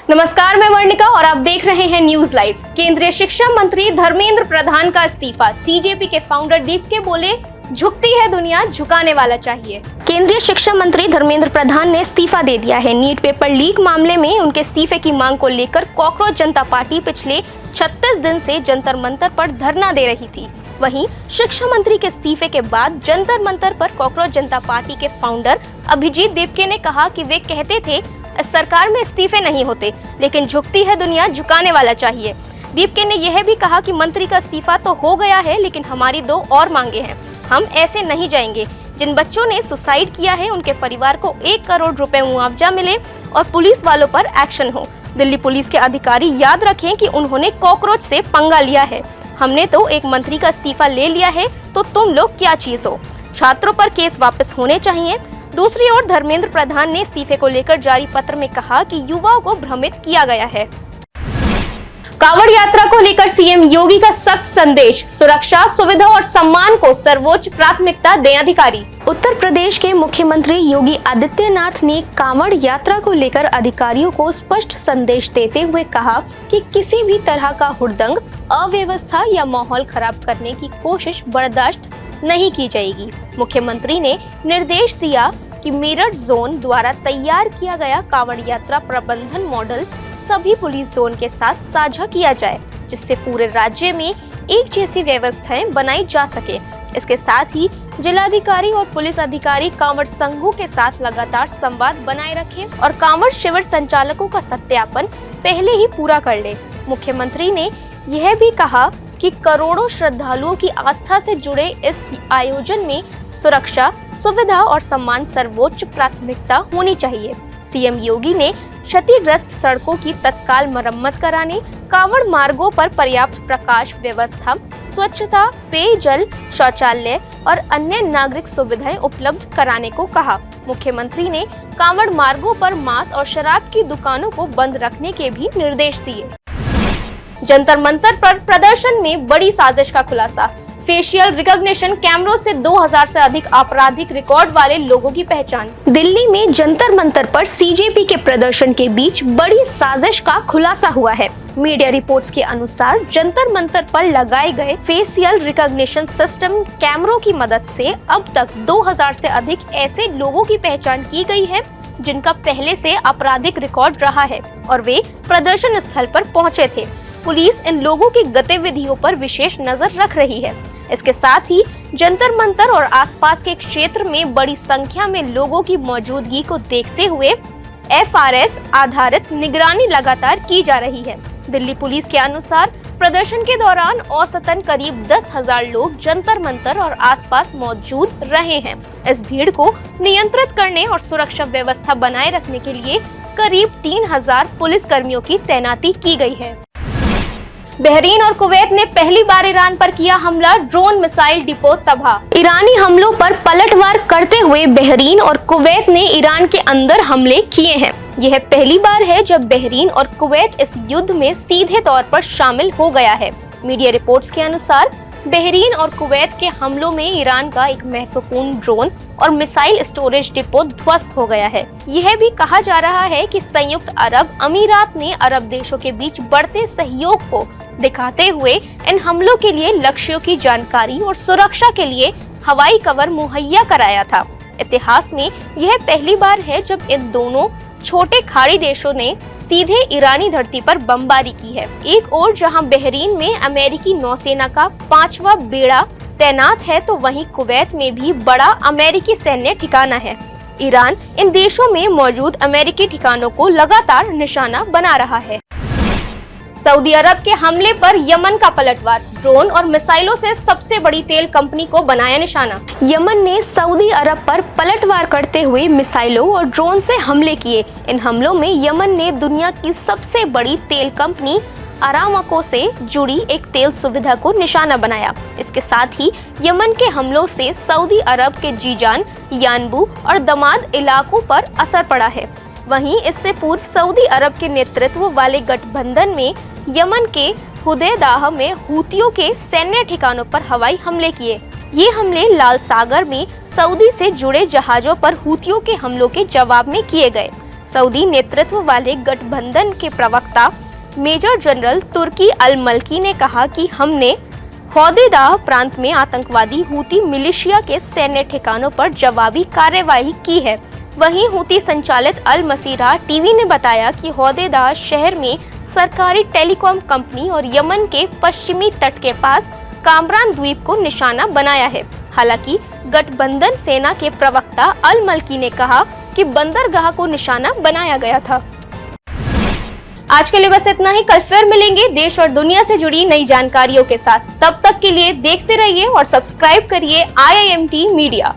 नमस्कार, मैं वर्णिका और आप देख रहे हैं न्यूज लाइव। केंद्रीय शिक्षा मंत्री धर्मेंद्र प्रधान का इस्तीफा। सीजेपी के फाउंडर डीपीके बोले, झुकती है दुनिया, झुकाने वाला चाहिए। केंद्रीय शिक्षा मंत्री धर्मेंद्र प्रधान ने इस्तीफा दे दिया है। नीट पेपर लीक मामले में उनके इस्तीफे की मांग को लेकर कॉकरोच जनता पार्टी पिछले 36 दिन से जंतर मंतर पर धरना दे रही थी। वहीं शिक्षा मंत्री के इस्तीफे के बाद जंतर मंतर पर कॉकरोच जनता पार्टी के फाउंडर अभिजीत दीपके ने कहा कि वे कहते थे इस सरकार में इस्तीफे नहीं होते, लेकिन झुकती है दुनिया, झुकाने वाला चाहिए। दीपके ने यह भी कहा कि मंत्री का इस्तीफा तो हो गया है, लेकिन हमारी 2 और मांगे हैं। हम ऐसे नहीं जाएंगे। जिन बच्चों ने सुसाइड किया है उनके परिवार को 1 करोड़ रुपए मुआवजा मिले और पुलिस वालों पर एक्शन हो। दिल्ली पुलिस के अधिकारी याद रखें कि उन्होंने कॉकरोच से पंगा लिया है। हमने तो एक मंत्री का इस्तीफा ले लिया है, तो तुम लोग क्या चीज हो। छात्रों पर केस वापस होने चाहिए। दूसरी ओर धर्मेंद्र प्रधान ने इस्तीफे को लेकर जारी पत्र में कहा कि युवाओं को भ्रमित किया गया है। कांवड़ यात्रा को लेकर सीएम योगी का सख्त संदेश। सुरक्षा, सुविधा और सम्मान को सर्वोच्च प्राथमिकता दें अधिकारी। उत्तर प्रदेश के मुख्यमंत्री योगी आदित्यनाथ ने कांवड़ यात्रा को लेकर अधिकारियों को स्पष्ट संदेश देते हुए कहा कि किसी भी तरह का हुड़दंग, अव्यवस्था या माहौल खराब करने की कोशिश बर्दाश्त नहीं की जाएगी। मुख्यमंत्री ने निर्देश दिया कि मेरठ जोन द्वारा तैयार किया गया कांवड़ यात्रा प्रबंधन मॉडल सभी पुलिस जोन के साथ साझा किया जाए, जिससे पूरे राज्य में एक जैसी व्यवस्थाएं बनाई जा सके। इसके साथ ही जिलाधिकारी और पुलिस अधिकारी कांवड़ संघों के साथ लगातार संवाद बनाए रखें और कांवड़ शिविर संचालकों का सत्यापन पहले ही पूरा कर ले। मुख्यमंत्री ने यह भी कहा कि करोड़ों श्रद्धालुओं की आस्था से जुड़े इस आयोजन में सुरक्षा, सुविधा और सम्मान सर्वोच्च प्राथमिकता होनी चाहिए। सीएम योगी ने क्षतिग्रस्त सड़कों की तत्काल मरम्मत कराने, कांवड़ मार्गों पर पर्याप्त प्रकाश व्यवस्था, स्वच्छता, पेयजल, शौचालय और अन्य नागरिक सुविधाएं उपलब्ध कराने को कहा। मुख्यमंत्री ने कांवड़ मार्गों पर मांस और शराब की दुकानों को बंद रखने के भी निर्देश दिए। जंतर मंतर पर प्रदर्शन में बड़ी साजिश का खुलासा। फेशियल रिकॉग्निशन कैमरों से 2000 से अधिक आपराधिक रिकॉर्ड वाले लोगों की पहचान। दिल्ली में जंतर मंतर पर सीजेपी के प्रदर्शन के बीच बड़ी साजिश का खुलासा हुआ है। मीडिया रिपोर्ट्स के अनुसार जंतर मंतर पर लगाए गए फेशियल रिकॉग्निशन सिस्टम कैमरों की मदद से अब तक 2000 से अधिक ऐसे लोगों की पहचान की गई है जिनका पहले से आपराधिक रिकॉर्ड रहा है और वे प्रदर्शन स्थल पर पहुंचे थे। पुलिस इन लोगों की गतिविधियों पर विशेष नजर रख रही है। इसके साथ ही जंतर मंतर और आसपास के क्षेत्र में बड़ी संख्या में लोगों की मौजूदगी को देखते हुए एफआरएस आधारित निगरानी लगातार की जा रही है। दिल्ली पुलिस के अनुसार प्रदर्शन के दौरान औसतन करीब 10,000 लोग जंतर मंतर और आसपास मौजूद रहे हैं। इस भीड़ को नियंत्रित करने और सुरक्षा व्यवस्था बनाए रखने के लिए करीब 3000 पुलिस कर्मियों की तैनाती की गई है। बहरीन और कुवैत ने पहली बार ईरान पर किया हमला, ड्रोन मिसाइल डिपो तबाह। ईरानी हमलों पर पलटवार करते हुए बहरीन और कुवैत ने ईरान के अंदर हमले किए हैं। यह पहली बार है जब बहरीन और कुवैत इस युद्ध में सीधे तौर पर शामिल हो गया है। मीडिया रिपोर्ट्स के अनुसार बहरीन और कुवैत के हमलों में ईरान का एक महत्वपूर्ण ड्रोन और मिसाइल स्टोरेज डिपो ध्वस्त हो गया है। यह भी कहा जा रहा है कि संयुक्त अरब अमीरात ने अरब देशों के बीच बढ़ते सहयोग को दिखाते हुए इन हमलों के लिए लक्ष्यों की जानकारी और सुरक्षा के लिए हवाई कवर मुहैया कराया था। इतिहास में यह पहली बार है जब इन दोनों छोटे खाड़ी देशों ने सीधे ईरानी धरती पर बमबारी की है। एक ओर जहां बहरीन में अमेरिकी नौसेना का 5वां बेड़ा तैनात है, तो वहीं कुवैत में भी बड़ा अमेरिकी सैन्य ठिकाना है। ईरान इन देशों में मौजूद अमेरिकी ठिकानों को लगातार निशाना बना रहा है। सऊदी अरब के हमले पर यमन का पलटवार, ड्रोन और मिसाइलों से सबसे बड़ी तेल कंपनी को बनाया निशाना। यमन ने सऊदी अरब पर पलटवार करते हुए मिसाइलों और ड्रोन से हमले किए। इन हमलों में यमन ने दुनिया की सबसे बड़ी तेल कंपनी अरामको से जुड़ी एक तेल सुविधा को निशाना बनाया। इसके साथ ही यमन के हमलों से सऊदी अरब के जीजान, यानबू और दमाद इलाकों पर असर पड़ा है। वहीं इससे पूर्व सऊदी अरब के नेतृत्व वाले गठबंधन में यमन के हुदैदाह में हूतियों के सैन्य ठिकानों पर हवाई हमले किए। ये हमले लाल सागर में सऊदी से जुड़े जहाजों पर हूतियों के हमलों के जवाब में किए गए। सऊदी नेतृत्व वाले गठबंधन के प्रवक्ता मेजर जनरल तुर्की अल मल्की ने कहा कि हमने हौदेदाह प्रांत में आतंकवादी हूती मिलिशिया के सैन्य ठिकानों पर जवाबी कार्यवाही की है। वहीं हूती संचालित अल मसीरा टीवी ने बताया कि हौदेदाह शहर में सरकारी टेलीकॉम कंपनी और यमन के पश्चिमी तट के पास कामरान द्वीप को निशाना बनाया है। हालांकि गठबंधन सेना के प्रवक्ता अल मल्की ने कहा कि बंदरगाह को निशाना बनाया गया था। आज के लिए बस इतना ही। कल फिर मिलेंगे देश और दुनिया से जुड़ी नई जानकारियों के साथ। तब तक के लिए देखते रहिए और सब्सक्राइब करिए IIMT मीडिया।